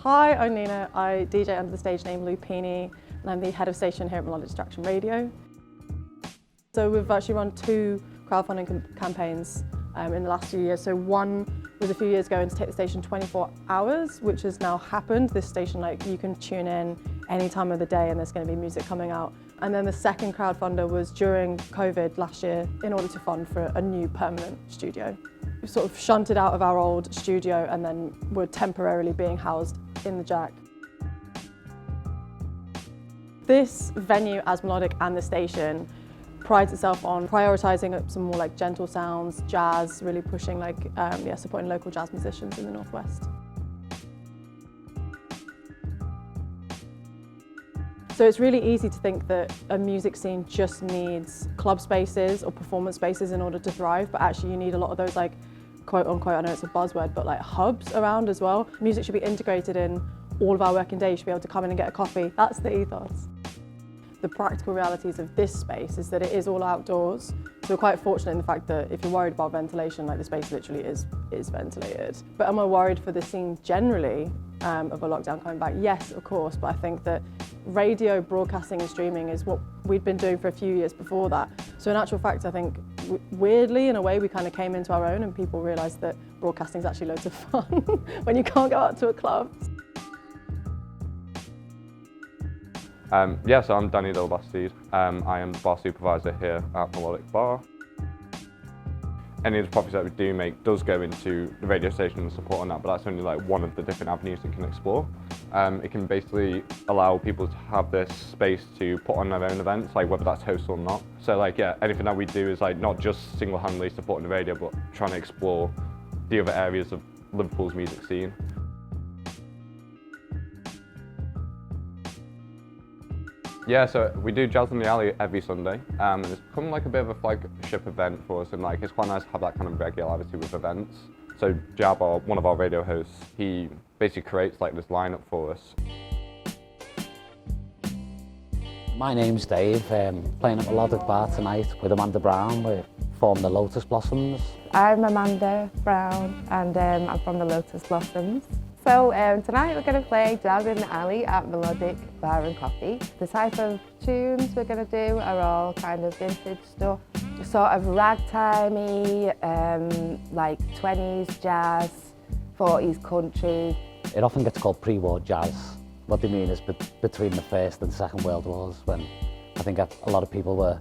Hi, I'm Nina. I DJ under the stage name Lupini, and I'm the head of station here at Melodic Distraction Radio. So we've actually run 2 crowdfunding campaigns in the last few years. So one was a few years ago and to take the station 24 hours, which has now happened. This station, you can tune in any time of the day and there's going to be music coming out. And then the second crowdfunder was during COVID last year in order to fund for a new permanent studio. We sort of shunted out of our old studio and then were temporarily being housed in the Jack. This venue, as Melodic and the station, prides itself on prioritising some more gentle sounds, jazz, really pushing supporting local jazz musicians in the Northwest. So it's really easy to think that a music scene just needs club spaces or performance spaces in order to thrive, but actually you need a lot of those quote unquote, I know it's a buzzword, but hubs around as well. Music should be integrated in all of our working days. You should be able to come in and get a coffee. That's the ethos. The practical realities of this space is that it is all outdoors. So we're quite fortunate in the fact that if you're worried about ventilation, the space literally is ventilated. But am I worried for the scene generally of a lockdown coming back? Yes, of course, but I think that radio, broadcasting and streaming is what we'd been doing for a few years before that. So in actual fact, I think weirdly, in a way, we kind of came into our own and people realised that broadcasting is actually loads of fun when you can't go out to a club. So I'm Danny Dilbastide. I am the bar supervisor here at Melodic Bar. Any of the profits that we do make does go into the radio station and support on that, but that's only one of the different avenues it can explore. It can basically allow people to have this space to put on their own events, whether that's host or not. So anything that we do is not just single-handedly supporting the radio, but trying to explore the other areas of Liverpool's music scene. Yeah, so we do Jazz in the Alley every Sunday, and it's become a bit of a flagship event for us, and it's quite nice to have that kind of regularity with events. So Jab, one of our radio hosts, he basically creates this lineup for us. My name's Dave, playing at Melodic Bar tonight with Amanda Brown. We formed the Lotus Blossoms. I'm Amanda Brown and I'm from the Lotus Blossoms. So tonight we're going to play Jazz in the Alley at Melodic Bar and Coffee. The type of tunes we're going to do are all kind of vintage stuff, sort of ragtimey, 20s jazz, 40s country. It often gets called pre-war jazz. What they mean is between the First and Second World Wars, when I think a lot of people were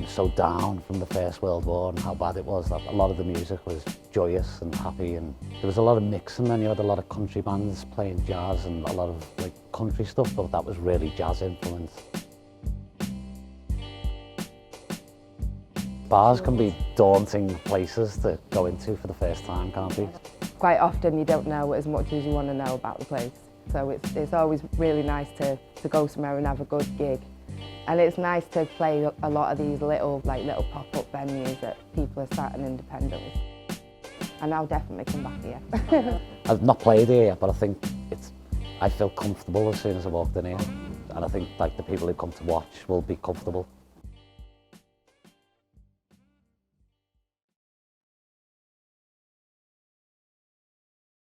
so down from the First World War and how bad it was, that a lot of the music was joyous and happy, and there was a lot of mixing, and you had a lot of country bands playing jazz and a lot of country stuff, but that was really jazz influenced. Bars can be daunting places to go into for the first time, can't they? Quite often you don't know as much as you want to know about the place, so it's always really nice to go somewhere and have a good gig. And it's nice to play a lot of these little pop-up venues that people are starting independently. And I'll definitely come back here. I've not played here yet, but I think I feel comfortable as soon as I walked in here. And I think the people who come to watch will be comfortable.